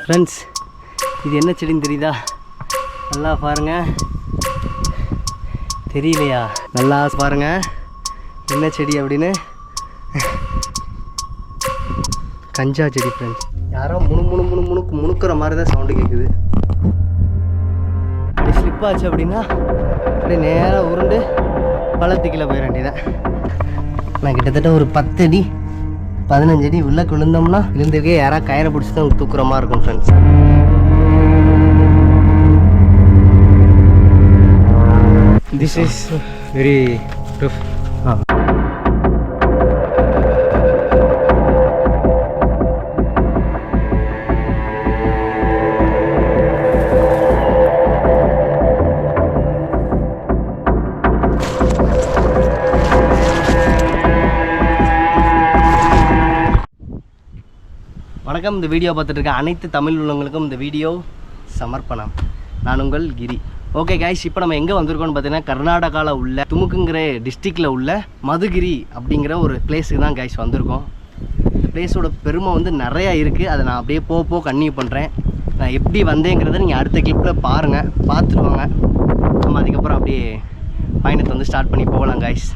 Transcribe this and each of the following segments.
Friends, இது என்ன செடின்னு தெரியுதா? நல்லா பாருங்கள். தெரியலையா? நல்லா பாருங்கள் என்ன செடி அப்படின்னு. கஞ்சா செடி ஃப்ரெண்ட்ஸ். யாரோ முணுக்கிற மாதிரி தான் சவுண்டு கேட்குது. அப்படி ஸ்லிப் ஆச்சு அப்படின்னா அப்படியே நேராக உருண்டு பள்ளத்துக்குள்ளே போயிட வேண்டியதான். நான் கிட்டத்தட்ட ஒரு 10 அடி 15 அடி உள்ளே விழுந்தோம்னா விழுந்துருக்கே யாராவது கயிறை பிடிச்சி தான் தூக்குற மாதிரி இருக்கும் friends. This is very tough. வணக்கம். இந்த வீடியோ பார்த்துட்டு இருக்க அனைத்து தமிழ் உள்ளவங்களுக்கும் இந்த வீடியோ சமர்ப்பணம். நான் உங்கள் கிரி. ஓகே கைஸ், இப்போ நம்ம எங்கே வந்திருக்கோம்னு பார்த்தீங்கன்னா கர்நாடகாவில் உள்ள துமுக்குங்கிற டிஸ்ட்ரிக்டில் உள்ள மதுகிரி அப்படிங்கிற ஒரு பிளேஸுக்கு தான் கைஸ் வந்திருக்கோம். இந்த பிளேஸோட பெருமை வந்து நிறையா இருக்குது. அதை நான் அப்படியே போக கன்டினியூ பண்ணுறேன். நான் எப்படி வந்தேங்கிறத நீங்கள் அடுத்த கிளிப்பில் பாருங்கள், பார்த்துருவாங்க. நம்ம அதுக்கப்புறம் அப்படியே பயணத்தை வந்து ஸ்டார்ட் பண்ணி போகலாம் கைஸ்.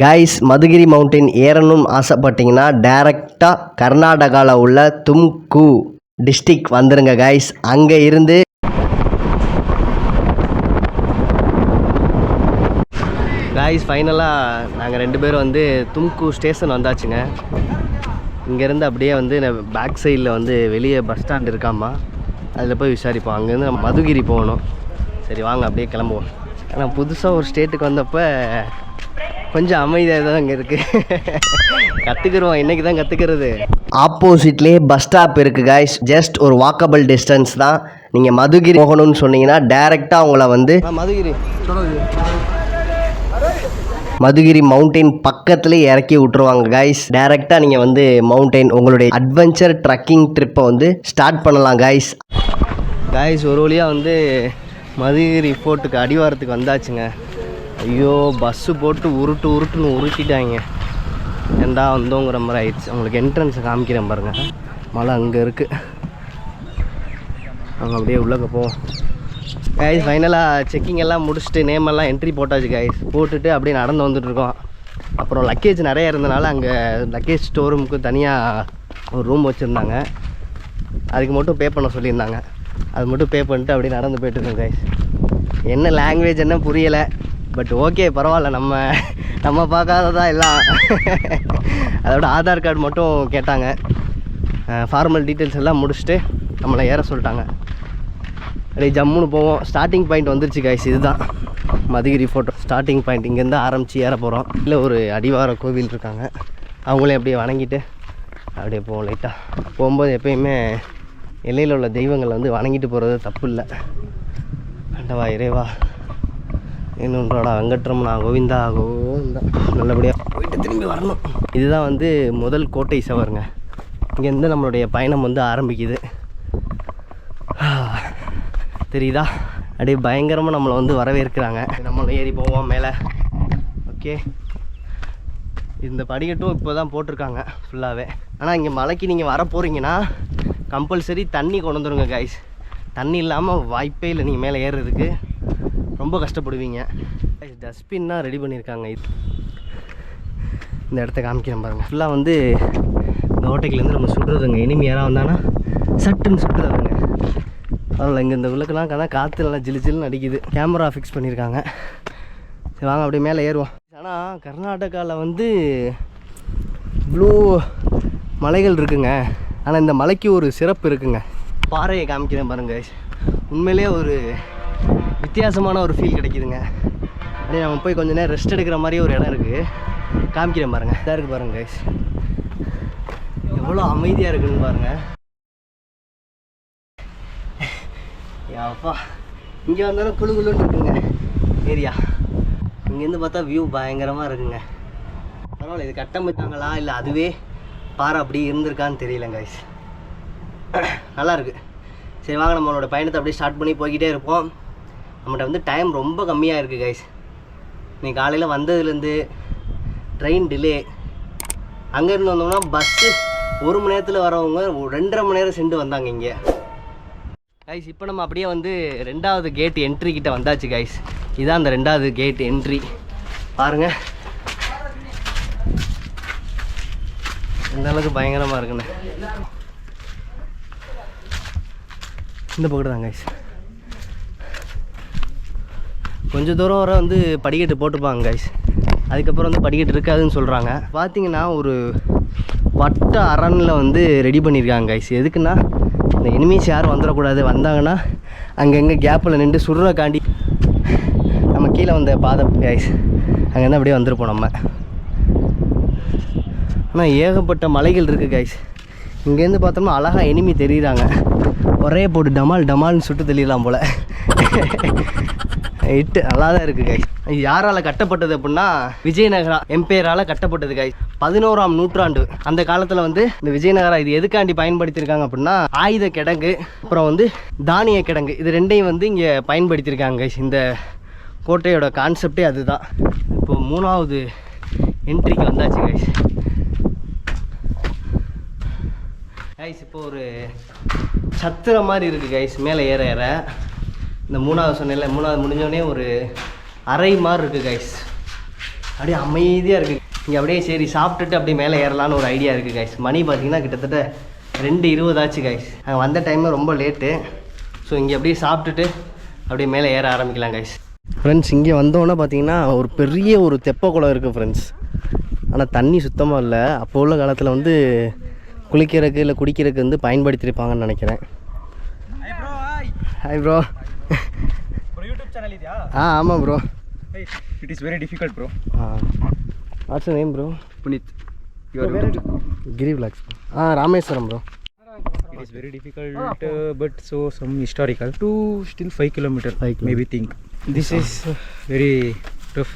கைஸ், மதுகிரி மவுண்டன் ஏறணும்னு ஆசைப்பட்டீங்கன்னா டைரெக்டாக கர்நாடகாவில் உள்ள தும்கு டிஸ்ட்ரிக் வந்துடுங்க கைஸ். அங்கே இருந்து கைஸ் ஃபைனலாக நாங்கள் 2 பேரும் வந்து தும்கு ஸ்டேஷன் வந்தாச்சுங்க. இங்கேருந்து அப்படியே வந்து பேக் சைடில் வந்து வெளியே பஸ் ஸ்டாண்ட் இருக்காமா, அதில் போய் விசாரிப்போம். அங்கேருந்து நம்ம மதுகிரி போகணும். சரி வாங்க அப்படியே கிளம்புவோம். ஆனால் புதுசாக ஒரு ஸ்டேட்டுக்கு வந்தப்போ கொஞ்சம் அமைதியாக தான் இங்கே இருக்குது. கற்றுக்குறோம், இன்றைக்கி தான் கற்றுக்கிறது. ஆப்போசிட்லேயே பஸ் ஸ்டாப் இருக்குது கைஸ். ஜஸ்ட் ஒரு வாக்கபிள் டிஸ்டன்ஸ் தான். நீங்கள் மதுகிரி போகணும்னு சொன்னீங்கன்னா டைரெக்டாக உங்களை வந்து மதுகிரி மவுண்டைன் பக்கத்துலேயே இறக்கி விட்ருவாங்க கைஸ். டைரெக்டாக நீங்கள் வந்து மவுண்டைன் உங்களுடைய அட்வென்ச்சர் ட்ரக்கிங் ட்ரிப்பை வந்து ஸ்டார்ட் பண்ணலாம் கைஸ். கைஸ், ஒரு வழியாக வந்து மதுகிரி ஃபோர்ட்டுக்கு அடிவாரத்துக்கு வந்தாச்சுங்க. ஐயோ, பஸ்ஸு போட்டு உருட்டுன்னு உருட்டிட்டாங்க. ஏண்டா வந்தோங்கிற மாதிரி ஆயிடுச்சு. உங்களுக்கு என்ட்ரன்ஸை காமிக்கிறேன் பாருங்கள். மழை அங்கே இருக்குது. அவங்க அப்படியே உள்ளே போவோம் கைஸ். ஃபைனலாக செக்கிங் எல்லாம் முடிச்சுட்டு நேமெல்லாம் என்ட்ரி போட்டாச்சு கைஸ். போட்டுட்டு அப்படியே நடந்து வந்துட்டுருக்கோம். அப்புறம் லக்கேஜ் நிறைய இருந்தனால அங்கே லக்கேஜ் ஸ்டோர் ரூமுக்கு தனியாக ஒரு ரூம் வச்சுருந்தாங்க. அதுக்கு மட்டும் பே பண்ண சொல்லியிருந்தாங்க. அது மட்டும் பே பண்ணிட்டு அப்படியே நடந்து போய்ட்டுருக்கோம் கைஸ். என்ன லாங்குவேஜ் என்ன புரியலை, பட் ஓகே பரவாயில்ல. நம்ம பார்க்காததான் எல்லாம். அதோட ஆதார் கார்டு மட்டும் கேட்டாங்க. ஃபார்மல் டீட்டெயில்ஸ் எல்லாம் முடிச்சுட்டு நம்மளை ஏற சொல்லிட்டாங்க. அப்படியே ஜம்முன்னு போவோம். ஸ்டார்டிங் பாயிண்ட் வந்துருச்சு கைஸ். இதுதான் மதுகிரி ஃபோட்டோ ஸ்டார்டிங் பாயிண்ட். இங்கேருந்து ஆரம்பித்து ஏற போகிறோம். இல்லை ஒரு அடிவார கோவில் இருக்காங்க, அவங்களே அப்படியே வணங்கிட்டு அப்படியே போவோம். லைட்டாக போகும்போது எப்பயுமே எல்லையில் உள்ள தெய்வங்களை வந்து வணங்கிட்டு போகிறது தப்பு இல்லை. ஆண்டவா இறைவா இன்னொன்றோட வெங்கட்ரமணா கோவிந்தா கோவிந்தா நல்லபடியாக போயிட்டு திரும்பி வரணும். இதுதான் வந்து முதல் கோட்டை சவருங்க. இங்கேருந்து நம்மளுடைய பயணம் வந்து ஆரம்பிக்குது. தெரியுதா? அப்படியே பயங்கரமாக நம்மளை வந்து வரவேற்கிறாங்க. நம்மளை ஏறி போவோம் மேலே. ஓகே, இந்த படிக்கட்டும் இப்போ தான் போட்டிருக்காங்க ஃபுல்லாகவே. ஆனால் இங்கே மலைக்கு நீங்கள் வர போகிறீங்கன்னா கம்பல்சரி தண்ணி கொண்டு வந்துடுங்க கைஸ். தண்ணி இல்லாமல் வாய்ப்பே இல்லை நீங்கள் மேலே ஏறுறதுக்கு. ரொம்ப கஷ்டப்படுவீங்க. டஸ்ட்பின்லாம் ரெடி பண்ணியிருக்காங்க. இந்த இடத்த காமிக்கிறேன் பாருங்கள். ஃபுல்லாக வந்து இந்த ஓட்டைக்குலேருந்து நம்ம சுடுறதுங்க. இனிமே யாராக வந்தாங்கன்னா சட்டுன்னு சுட்டுறதுங்க. பரவாயில்ல, இங்கே இந்த விளக்குலாம் காற்று நல்லா ஜில்லுன்னு அடிக்குது. கேமரா ஃபிக்ஸ் பண்ணியிருக்காங்க. சரி வாங்க அப்படியே மேலே ஏறுவோம். ஆனால் கர்நாடகாவில் வந்து இவ்வளோ மலைகள் இருக்குங்க. ஆனால் இந்த மலைக்கு ஒரு சிறப்பு இருக்குங்க. பாறையை காமிக்கிறேன் பாருங்க. உண்மையிலே ஒரு வித்தியாசமான ஒரு ஃபீல் கிடைக்குதுங்க. அப்படியே நம்ம போய் கொஞ்சம் நேரம் ரெஸ்ட் எடுக்கிற மாதிரியே ஒரு இடம் இருக்குது. காமிக்கிறேன் பாருங்கள். இதாக இருக்குது பாருங்க கைஸ். எவ்வளோ அமைதியாக இருக்குதுன்னு பாருங்கள். அப்பா, இங்கே வந்தாலும் குழுன்னு இருக்குங்க ஏரியா. இங்கேருந்து பார்த்தா வியூ பயங்கரமாக இருக்குங்க. பரவாயில்ல, இது கட்டமைத்தாங்களா இல்லை அதுவே பாறை அப்படி இருந்திருக்கான்னு தெரியல கைஸ். நல்லாயிருக்கு. சரி வாங்க நம்மளோட பயணத்தை அப்படியே ஸ்டார்ட் பண்ணி போய்கிட்டே இருப்போம். நம்மகிட்ட வந்து டைம் ரொம்ப கம்மியாக இருக்குது கைஸ். நீ காலையில் வந்ததுலேருந்து ட்ரெயின் டிலே, அங்கேருந்து வந்தோம்னா பஸ்ஸு 1 மணி நேரத்தில் வரவங்க 2.5 மணி நேரம் சென்று வந்தாங்க. இங்கே கைஸ் இப்போ நம்ம அப்படியே வந்து 2வது கேட் என்ட்ரி கிட்ட வந்தாச்சு கைஸ். இதுதான் அந்த 2வது கேட் என்ட்ரி. பாருங்கள் எந்த அளவுக்கு பயங்கரமாக இருக்குண்ணே. இந்த பக்கம் தான் கைஸ். கொஞ்சம் தூரம் வர வந்து படிக்கட்டு போட்டுப்பாங்க கைஸ். அதுக்கப்புறம் வந்து படிக்கட்டு இருக்காதுன்னு சொல்கிறாங்க. பார்த்தீங்கன்னா ஒரு வட்ட அரணில் வந்து ரெடி பண்ணியிருக்காங்க கைஸ். எதுக்குன்னா இந்த எனிமீஸ் யாரும் வந்துடக்கூடாது, வந்தாங்கன்னா அங்கங்கே கேப்பில் நின்று சுடுறக்காண்டி. நம்ம கீழே வந்த பாதை கைஸ், அங்கேருந்து அப்படியே வந்துருப்போம் நம்ம. ஆனால் ஏகப்பட்ட மலைகள் இருக்குது கைஸ். இங்கேருந்து பார்த்தோம்னா அழகாக எனிமி தெரியுறாங்க. ஒரே போட்டு டமால் டமால்னு சுட்டு தெளியலாம் போல். இட்டு நல்லா தான் இருக்குது கைஸ். இது யாரால் கட்டப்பட்டது அப்படின்னா விஜயநகரா எம்பையரால் கட்டப்பட்டது கைஸ். 11ஆம் நூற்றாண்டு அந்த காலத்தில் வந்து இந்த விஜயநகரா இது எதுக்காண்டி பயன்படுத்தியிருக்காங்க அப்படின்னா ஆயுத கிடங்கு, அப்புறம் வந்து தானிய கிடங்கு, இது ரெண்டையும் வந்து இங்கே பயன்படுத்தியிருக்காங்க கைஸ். இந்த கோட்டையோட கான்செப்டே அதுதான். இப்போ 3வது என்ட்ரிக்கு வந்தாச்சு கைஸ். கைஸ் இப்போ ஒரு சத்திரம் மாதிரி இருக்குது கைஸ். மேலே ஏற ஏற இந்த 3வது சொன்னேன்ல, 3வது முடிஞ்சோடனே ஒரு அறை மாதிரி இருக்குது கைஸ். அப்படியே அமைதியாக இருக்குது இங்கே. அப்படியே சரி சாப்பிட்டுட்டு அப்படியே மேலே ஏறலான்னு ஒரு ஐடியா இருக்குது கைஸ். மணி பார்த்திங்கன்னா கிட்டத்தட்ட 2:20 ஆச்சு கைஸ். நாங்கள் வந்த டைமில் ரொம்ப லேட்டு. ஸோ இங்கே அப்படியே சாப்பிட்டுட்டு அப்படியே மேலே ஏற ஆரம்பிக்கலாம் கைஸ். ஃப்ரெண்ட்ஸ் இங்கே வந்தோன்னே பார்த்தீங்கன்னா ஒரு பெரிய ஒரு தெப்ப குளம் இருக்குது ஃப்ரெண்ட்ஸ். ஆனால் தண்ணி சுத்தமாக இல்லை. அப்போ உள்ள காலத்தில் வந்து குளிக்கிறதுக்கு இல்லை குடிக்கிறதுக்கு வந்து பயன்படுத்தியிருப்பாங்கன்னு நினைக்கிறேன். Hi bro. யூடியூப் சேனல் ಇದೆಯಾ? ஆமாம் bro. It is very difficult bro. What's your name bro? Puneeth. Giri vlogs. Rameswaram bro. It is very difficult, but so some historical to still 5 kilometers. Maybe think. This is very tough.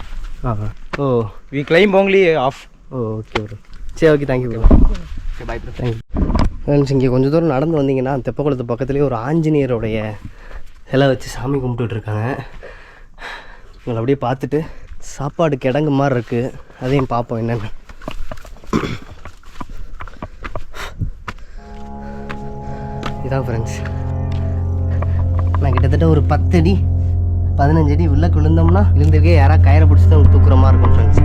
Oh. We climb only half. Oh, okay bro. சரி okay, thank you bro. Okay, bye bro. Thank you. Friends இங்கே கொஞ்சம் தூரம் நடந்து வந்தீங்கன்னா தெப்பக்குளத்து பக்கத்துலேயே ஒரு ஆஞ்சநேயருடைய சிலை வச்சு சாமி கும்பிட்டுட்ருக்காங்க. உங்களை அப்படியே பார்த்துட்டு சாப்பாடு கிடங்கு மாதிரி இருக்குது, அதையும் பார்ப்போம் என்னென்னு. இதான் ஃப்ரெண்ட்ஸ், நான் கிட்டத்தட்ட ஒரு 10 அடி 15 அடி உள்ளே விழுந்தோம்னா விழுந்திருக்கே யாராவது கயிறை பிடிச்சி தான் தூக்குற மாதிரி இருக்கும் ஃப்ரெண்ட்ஸ்.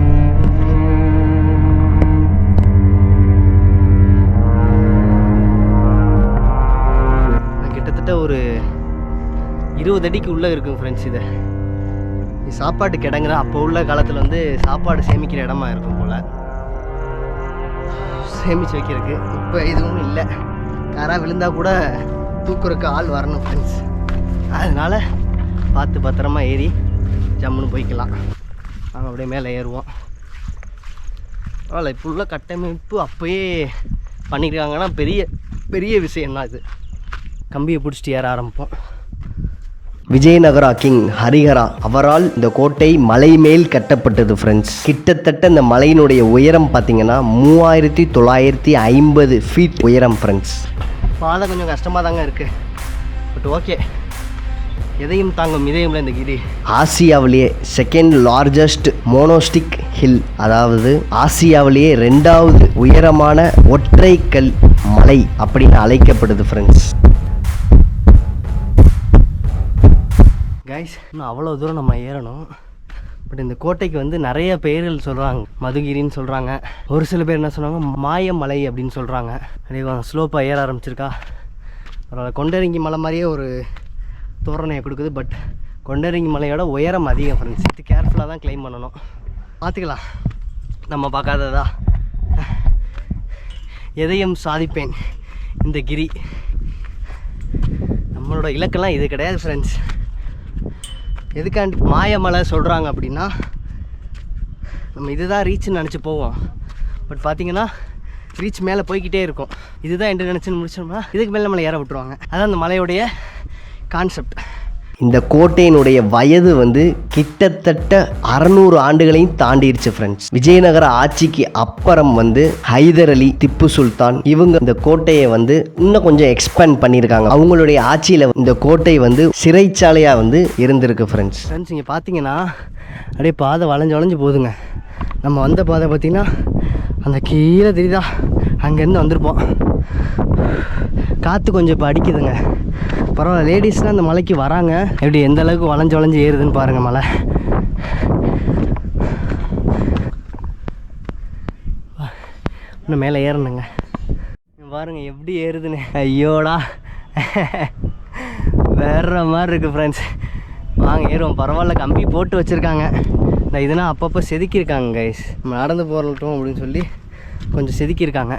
கிட்டத்தட்ட ஒரு 20 அடிக்கு உள்ளே இருக்கும் ஃப்ரெண்ட்ஸ். இது சாப்பாட்டு கிடங்குற அப்போ உள்ள காலத்தில் வந்து சாப்பாடு சேமிக்கிற இடமா இருக்கும் போல், சேமித்து வைக்கிறதுக்கு. இப்போ எதுவும் இல்லை, யாராவது விழுந்தால் கூட தூக்குறதுக்கு ஆள் வரணும் ஃப்ரெண்ட்ஸ். அதனால் பார்த்து பத்திரமா ஏறி ஜம்முன்னு போய்க்கலாம். நாங்கள் அப்படியே மேலே ஏறுவோம். அதனால் இப்போ உள்ள கட்டமைப்பு அப்போயே பண்ணியிருக்காங்கன்னா பெரிய பெரிய விஷயம்தான் இது. கம்பியை பிடிச்சிட்டு ஏற ஆரம்பிப்போம். விஜயநகரா கிங் ஹரிஹரா அவரால் இந்த கோட்டை மலை மேல் கட்டப்பட்டது ஃப்ரெண்ட்ஸ். கிட்டத்தட்ட இந்த மலையினுடைய உயரம் பார்த்தீங்கன்னா 3950 ஃபீட் உயரம் ஃப்ரெண்ட்ஸ். பாதை கொஞ்சம் கஷ்டமாக தாங்க இருக்குது, பட் ஓகே. எதையும் தாங்கும் இதயம்ல இந்த கிரி. ஆசியாவிலேயே செகண்ட் லார்ஜஸ்ட் மோனோஸ்டிக் ஹில், அதாவது ஆசியாவிலேயே 2வது உயரமான ஒற்றைக்கல் மலை அப்படின்னு அழைக்கப்படுது ஃப்ரெண்ட்ஸ். கைஸ் இன்னும் அவ்வளோ தூரம் நம்ம ஏறணும். பட் இந்த கோட்டைக்கு வந்து நிறைய பெயர்கள் சொல்கிறாங்க. மதுகிரின்னு சொல்கிறாங்க, ஒரு சில பேர் என்ன சொல்கிறாங்க மாயமலை அப்படின்னு சொல்கிறாங்க. அப்படியே ஸ்லோப்பாக ஏற ஆரம்பிச்சிருக்கா. பரவாயில்ல, கொண்டரங்கி மலை மாதிரியே ஒரு தோரணையை கொடுக்குது. பட் கொண்டரங்கி மலையோட உயரம் அதிகம் ஃப்ரெண்ட்ஸ். இது கேர்ஃபுல்லாக தான் கிளைம் பண்ணணும். பார்த்துக்கலாம், நம்ம பார்க்காததா. எதையும் சாதிப்பேன் இந்த கிரி. நம்மளோட இலக்கெல்லாம் இது கிடையாது ஃப்ரெண்ட்ஸ். எதுக்காண்டி மாயமலை சொல்கிறாங்க அப்படின்னா, நம்ம இதுதான் ரீச்சுன்னு நினச்சி போவோம். பட் பார்த்திங்கன்னா ரீச் மேலே போய்கிட்டே இருக்கும். இதுதான் என்று நினச்சின்னு முடிச்சோம்னா இதுக்கு மேலே நம்மளை ஏற விட்டுருவாங்க. அதான் அந்த மலையோடைய கான்செப்ட். இந்த கோட்டையினுடைய வயது வந்து கிட்டத்தட்ட 600 ஆண்டுகளையும் தாண்டிடுச்சு ஃப்ரெண்ட்ஸ். விஜயநகர ஆட்சிக்கு அப்புறம் வந்து ஹைதர் அலி, திப்பு சுல்தான் இவங்க இந்த கோட்டையை வந்து இன்னும் கொஞ்சம் எக்ஸ்பேண்ட் பண்ணியிருக்காங்க. அவங்களுடைய ஆட்சியில் இந்த கோட்டை வந்து சிறைச்சாலையாக வந்து இருந்திருக்கு ஃப்ரெண்ட்ஸ். இங்கே பார்த்தீங்கன்னா அப்படியே பாதை வளைஞ்சு போகுதுங்க. நம்ம வந்த பாதை பார்த்திங்கன்னா அந்த கீழே தெரியுதா, அங்கேருந்து வந்திருப்போம். காற்று கொஞ்சம் இப்போ அடிக்குதுங்க. பரவாயில்ல, லேடிஸ்லாம் அந்த மலைக்கு வராங்க. எப்படி எந்த அளவுக்கு வளைஞ்சு வளைஞ்சு ஏறுதுன்னு பாருங்கள் மலை. இன்னும் மேலே ஏறணுங்க. பாருங்கள் எப்படி ஏறுதுன்னு. ஐயோடா, வேற மாதிரி இருக்குது ஃப்ரெண்ட்ஸ். வாங்க ஏறுவோம். பரவாயில்ல, கம்பி போட்டு வச்சுருக்காங்க. இந்த இதுனா அப்பப்போ செதுக்கியிருக்காங்க கைஸ். நம்ம நடந்து போகட்டும் அப்படின்னு சொல்லி கொஞ்சம் செதுக்கியிருக்காங்க.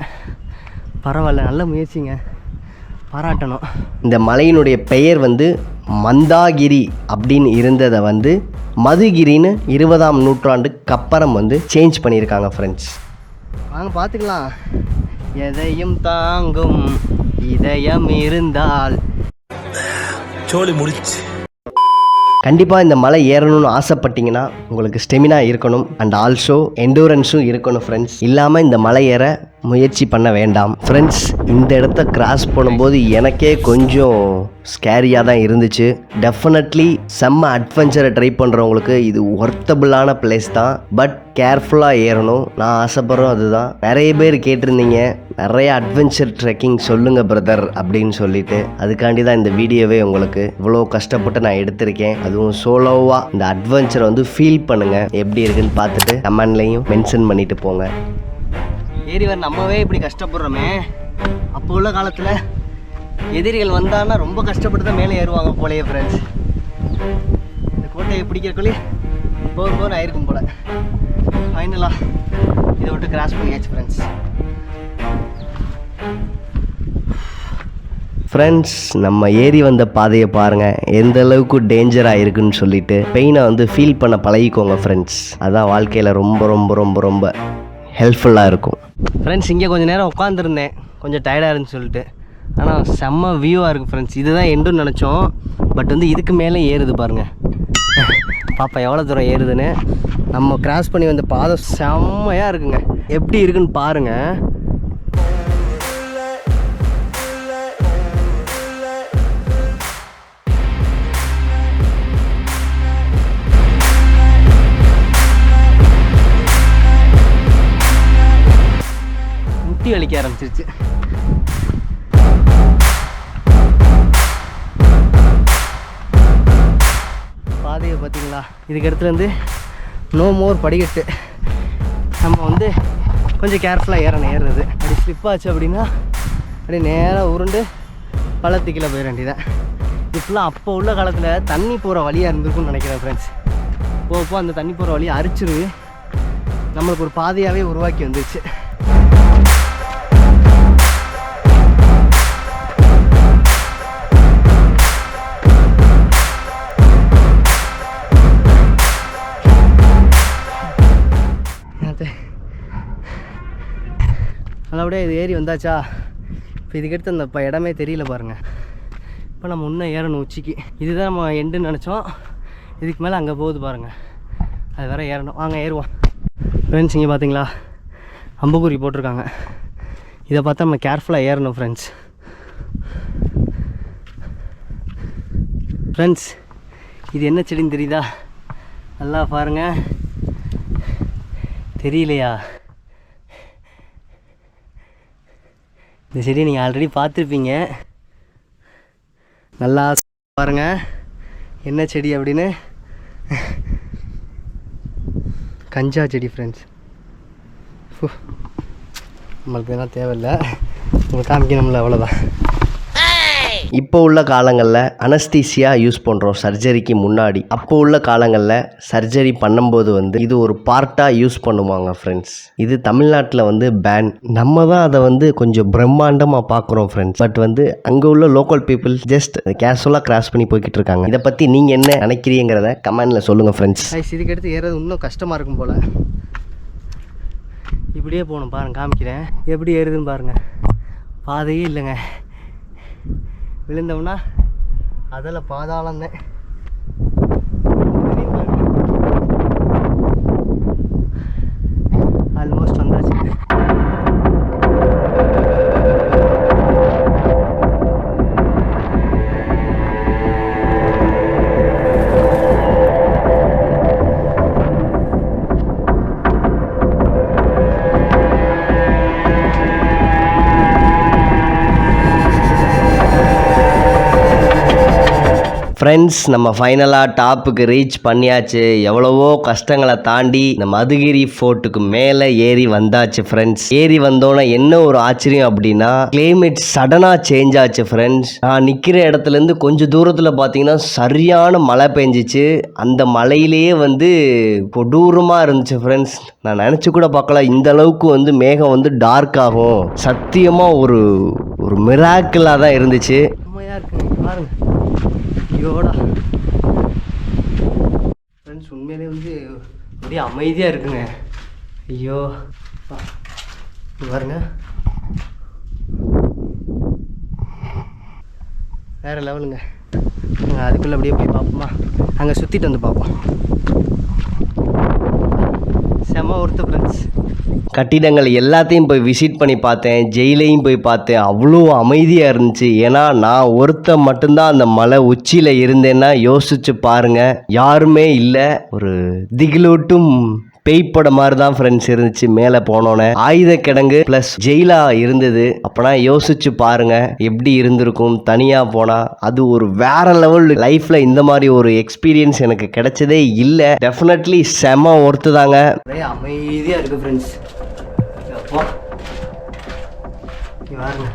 பரவாயில்ல, நல்ல முயற்சிங்க, பாராட்டணும். இந்த மலையினுடைய பெயர் வந்து மந்தாகிரி அப்படின்னு இருந்ததை வந்து மதுகிரின்னு 20ஆம் நூற்றாண்டுக்கு அப்புறம் வந்து சேஞ்ச் பண்ணியிருக்காங்க ஃப்ரெண்ட்ஸ். வாங்க பார்த்துக்கலாம். எதையும் தாங்கும் இதயம் இருந்தால் சோலி முடிச்சு. கண்டிப்பாக இந்த மலை ஏறணும்னு ஆசைப்பட்டீங்கன்னா உங்களுக்கு ஸ்டெமினா இருக்கணும் அண்ட் ஆல்சோ எண்டூரன்ஸும் இருக்கணும் ஃப்ரெண்ட்ஸ். இல்லாமல் இந்த மலை ஏற முயற்சி பண்ண வேண்டாம் ஃப்ரெண்ட்ஸ். இந்த இடத்த கிராஸ் பண்ணும்போது எனக்கே கொஞ்சம் ஸ்கேரியாக தான் இருந்துச்சு. டெஃபினெட்லி செம்ம அட்வென்ச்சரை ட்ரை பண்ணுறவங்களுக்கு இது ஒர்த்தபுளான பிளேஸ் தான். பட் கேர்ஃபுல்லாக ஏறணும். நான் ஆசைப்படுறோம் அதுதான். நிறைய பேர் கேட்டிருந்தீங்க நிறைய அட்வென்ச்சர் ட்ரெக்கிங் சொல்லுங்கள் பிரதர் அப்படின்னு சொல்லிட்டு. அதுக்காண்டி தான் இந்த வீடியோவே உங்களுக்கு இவ்வளோ கஷ்டப்பட்டு நான் எடுத்திருக்கேன். அதுவும் சோலோவாக இந்த அட்வென்ச்சரை வந்து ஃபீல் பண்ணுங்கள். எப்படி இருக்குன்னு பார்த்துட்டு கமெண்ட்லேயும் மென்ஷன் பண்ணிட்டு போங்க. ஏறி வர நம்மவே இப்படி கஷ்டப்படுறோமே, அப்போ உள்ள காலத்தில் எதிரிகள் வந்தான்னா ரொம்ப கஷ்டப்பட்டு தான் மேலே ஏறுவாங்க போலையே ஃப்ரெண்ட்ஸ். இந்த கோட்டையை பிடிக்கிறக்குள்ளே போர் ஆயிருக்கும் போல். ஃபைனலாக இதை விட்டு கிராஸ் பண்ணியாச்சு ஃப்ரெண்ட்ஸ். ஃப்ரெண்ட்ஸ், நம்ம ஏறி வந்த பாதையை பாருங்கள் எந்த அளவுக்கு டேஞ்சராக இருக்குன்னு சொல்லிட்டு. பெயினை வந்து ஃபீல் பண்ண பழகிக்கோங்க ஃப்ரெண்ட்ஸ். அதான் வாழ்க்கையில் ரொம்ப ரொம்ப ரொம்ப ரொம்ப ஹெல்ப்ஃபுல்லாக இருக்கும் ஃப்ரெண்ட்ஸ். இங்கே கொஞ்சம் நேரம் உட்காந்துருந்தேன், கொஞ்சம் டயர்டாக இருந்துன்னு சொல்லிட்டு. ஆனால் செம்ம வியூவாக இருக்குது ஃப்ரெண்ட்ஸ். இதுதான் எண்டுன்னு நினச்சோம். பட் வந்து இதுக்கு மேலே ஏறுது பாருங்கள். பாப்பா எவ்வளோ தூரம் ஏறுதுன்னு. நம்ம கிராஸ் பண்ணி வந்த பாதை செம்மையாக இருக்குங்க. எப்படி இருக்குன்னு பாருங்கள். முட்டி வலிக்க ஆரம்பிச்சிருச்சு. பாதையை பார்த்தீங்களா? இதுக்கு இடத்துலேருந்து நோ மோர் படிக்கட்டு. நம்ம வந்து கொஞ்சம் கேர்ஃபுல்லாக ஏறுறது. அப்படி ஸ்லிப் ஆச்சு அப்படின்னா அப்படியே நேராக உருண்டு பள்ளத்துக்குள்ளே போயிட வேண்டியதான். இப்பெல்லாம் அப்போ உள்ள காலத்தில் தண்ணி போகிற வழியாக இருந்திருக்குன்னு நினைக்கிறேன் ஃப்ரெண்ட்ஸ். போக அந்த தண்ணி போகிற வழியை அரிச்சிருது. நம்மளுக்கு ஒரு பாதையாகவே உருவாக்கி வந்துச்சு. நல்லபடியாக இது ஏறி வந்தாச்சா? இப்போ இதுக்கடுத்து அந்த இடமே தெரியல பாருங்கள். இப்போ நம்ம இன்னும் ஏறணும் உச்சிக்கு. இதுதான் நம்ம எண்டுன்னு நினச்சோம். இதுக்கு மேலே அங்கே போகுது பாருங்கள். அது வேறு ஏறணும். வாங்க ஏறுவோம் ஃப்ரெண்ட்ஸ். இங்கே பார்த்தீங்களா அம்புக்குறி போட்டிருக்காங்க. இதை பார்த்தா நம்ம கேர்ஃபுல்லாக ஏறணும் ஃப்ரெண்ட்ஸ். ஃப்ரெண்ட்ஸ், இது என்ன செடின்னு தெரியுதா? நல்லா பாருங்கள். தெரியலையா? இந்த செடியை நீங்கள் ஆல்ரெடி பார்த்துருப்பீங்க. நல்லா பாருங்கள் என்ன செடி அப்படின்னு. கஞ்சா செடி ஃப்ரெண்ட்ஸ். நம்மளுக்கு எல்லாம் தேவையில்லை, உங்களுக்கு காமிக்கணும்ல, அவ்வளோதான். இப்போ உள்ள காலங்களில் அனஸ்தீசியா யூஸ் பண்ணுறோம் சர்ஜரிக்கு முன்னாடி. அப்போ உள்ள காலங்களில் சர்ஜரி பண்ணும்போது வந்து இது ஒரு பார்ட்டாக யூஸ் பண்ணுவாங்க ஃப்ரெண்ட்ஸ். இது தமிழ்நாட்டில் வந்து பேன். நம்ம தான் அதை வந்து கொஞ்சம் பிரம்மாண்டமாக பார்க்குறோம் ஃப்ரெண்ட்ஸ். பட் வந்து அங்கே உள்ள லோக்கல் பீப்புள் ஜஸ்ட் கேஷுவலாக கிராஸ் பண்ணி போய்கிட்டு இருக்காங்க. இதை பற்றி நீங்கள் என்ன நினைக்கிறீங்கிறத கமெண்டில் சொல்லுங்கள் ஃப்ரெண்ட்ஸ். இதுக்கடுத்து ஏறது இன்னும் கஷ்டமாக இருக்கும் போல். இப்படியே போகணும் பாருங்கள், காமிக்கிறேன் எப்படி ஏறுதுன்னு பாருங்கள். பாதையே இல்லைங்க. விழுந்தோம்னா அதில் பாதாளம்தான். ஆல்மோஸ்ட் வந்தாச்சு. ஃப்ரெண்ட்ஸ், நம்ம ஃபைனலாக டாப்புக்கு ரீச் பண்ணியாச்சு. எவ்வளவோ கஷ்டங்களை தாண்டி இந்த மதுகிரி ஃபோர்ட்டுக்கு மேலே ஏறி வந்தாச்சு ஃப்ரெண்ட்ஸ். ஏறி வந்தோன்னே என்ன ஒரு ஆச்சரியம் அப்படின்னா, கிளைமேட் சடனாக சேஞ்ச் ஆச்சு ஃப்ரெண்ட்ஸ். நான் நிற்கிற இடத்துலேருந்து கொஞ்சம் தூரத்தில் பார்த்தீங்கன்னா சரியான மழை பெஞ்சிச்சு. அந்த மழையிலேயே வந்து கொடூரமாக இருந்துச்சு ஃப்ரெண்ட்ஸ். நான் நினச்சி கூட பார்க்கல இந்த அளவுக்கு வந்து மேகம் வந்து டார்க் ஆகும். சத்தியமாக ஒரு ஒரு மிராக்கிளாக தான் இருந்துச்சு. உண்மையாக இருக்குங்க பாருங்க. ஐயோடா ஃப்ரெண்ட்ஸ், உண்மையிலே வந்து அப்படியே அமைதியாக இருக்குங்க. ஐயோ பாருங்க, வேறு லெவலுங்க. அதுக்குள்ளே அப்படியே போய் பார்ப்போமா? அங்கே சுற்றிட்டு வந்து பார்ப்போம். செம ஒருத்த ஃப்ரெண்ட்ஸ். கட்டிடங்கள் எல்லாத்தையும் போய் விசிட் பண்ணி பார்த்தேன், ஜெயிலையும் போய் பார்த்தேன். அவ்வளோ அமைதியாக இருந்துச்சு. ஏன்னா நான் ஒருத்த மட்டும்தான் அந்த மலை உச்சியில் இருந்தேன்னா யோசிச்சு பாருங்கள், யாருமே இல்லை. ஒரு திகிலூட்டும் பேய்ப்பட மாதிரி தான் ஃப்ரெண்ட்ஸ் இருந்துச்சு. மேலே போனோன்னே ஆயுத கிடங்கு ப்ளஸ் ஜெயிலா இருந்தது. அப்போனா யோசிச்சு பாருங்க எப்படி இருந்திருக்கும் தனியாக போனால். அது ஒரு வேற லெவல். லைஃப்பில் இந்த மாதிரி ஒரு எக்ஸ்பீரியன்ஸ் எனக்கு கிடைச்சதே இல்லை. டெஃபினெட்லி செம ஒர்த்து தாங்க. அமைதியாக இருக்குது ஃப்ரெண்ட்ஸ். பாருங்க,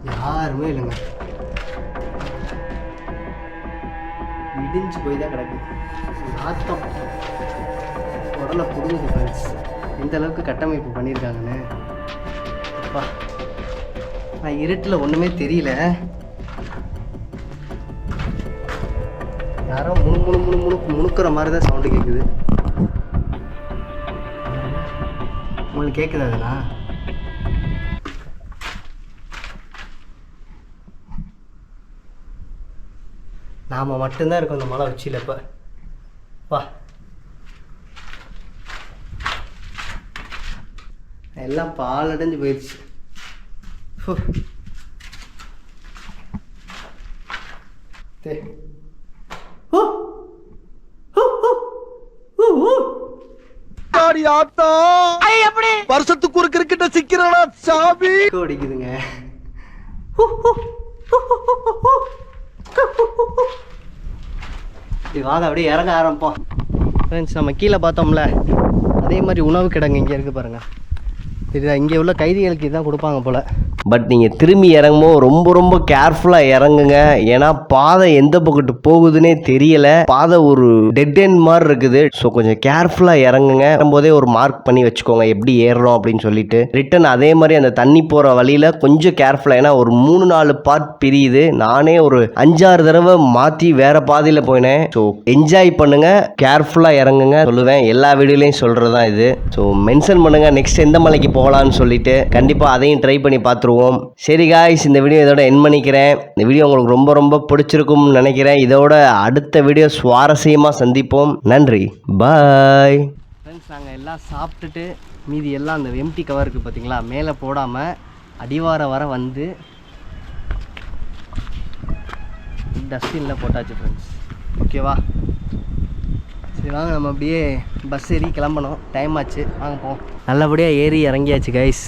யாருமே இல்லைங்க. இடிஞ்சு போய் தான் கிடக்கு. நாத்தம் உடலை புடுங்குது ஃப்ரெண்ட்ஸ். எந்த அளவுக்கு கட்டமைப்பு பண்ணியிருக்காங்கன்னு. அப்பா, நான் இருட்டில் ஒன்றுமே தெரியல. யாரோ முணுக்கிற மாதிரி தான் சவுண்டு கேட்குது. உங்களுக்கு கேட்குது அதெல்லாம்? நாம் மட்டும்தான் இருக்கோம் இந்த மலை உச்சியில். இப்போ வா, எல்லாம் பால் அடைஞ்சு போயிடுச்சு. வருஷத்துக்கு ஒரு கிரிக்கெட்ட சிக்கிறானா சாமி அடிக்குதுங்க. வாங்க அப்படியே இறங்க ஆரம்பிப்போம் ஃப்ரெண்ட்ஸ். நம்ம கீழே பார்த்தோம்ல அதே மாதிரி உணவு கிடங்கு இங்கே இருக்குது பாருங்கள். இது இங்கே உள்ள கைதிகளுக்கு இதுதான் கொடுப்பாங்க போல். பட் நீங்கள் திரும்பி இறங்கும்போது ரொம்ப கேர்ஃபுல்லாக இறங்குங்க. ஏன்னா பாதை எந்த பக்கத்து போகுதுன்னே தெரியல. பாதை ஒரு டெட் எண்ட் மாதிரி இருக்குது. ஸோ கொஞ்சம் கேர்ஃபுல்லாக இறங்குங்க. போதே ஒரு மார்க் பண்ணி வச்சுக்கோங்க எப்படி ஏறுறோம் அப்படின்னு சொல்லிட்டு. ரிட்டன் அதே மாதிரி அந்த தண்ணி போகிற வழியில் கொஞ்சம் கேர்ஃபுல்லாக. ஏன்னா ஒரு 3-4 பார்ட் பிரியுது. நானே ஒரு 5-6 தடவை மாற்றி வேற பாதையில் போயினேன். ஸோ என்ஜாய் பண்ணுங்க, கேர்ஃபுல்லாக இறங்குங்க சொல்லுவேன். எல்லா வீடியோலையும் சொல்கிறது தான் இது. ஸோ மென்ஷன் பண்ணுங்க நெக்ஸ்ட் எந்த மலைக்கு போகலான்னு சொல்லிட்டு. கண்டிப்பாக அதையும் ட்ரை பண்ணி பார்த்துருவோம். சரி காய்ஸ், இந்த வீடியோ இதோட எண்ட் பண்ணிக்கிறேன். இந்த வீடியோ உங்களுக்கு ரொம்ப பிடிச்சிருக்கும்னு நினைக்கிறேன். இதோட அடுத்த வீடியோ சுவாரஸ்யமாக சந்திப்போம். நன்றி, பாய் ஃப்ரெண்ட்ஸ். நாங்கள் எல்லாம் சாப்பிட்டுட்டு மீதி எல்லாம் அந்த எம்டி கவர் இருக்குது பார்த்தீங்களா, மேலே போடாமல் அடிவார வர வந்து டஸ்ட்பினில் போட்டாச்சு ஃப்ரெண்ட்ஸ். ஓகேவா? சரி வாங்க, நம்ம அப்படியே பஸ் ஏறி கிளம்பணும். டைம் ஆச்சு, வாங்க போவோம். நல்லபடியாக ஏறி இறங்கியாச்சு கைஸ்.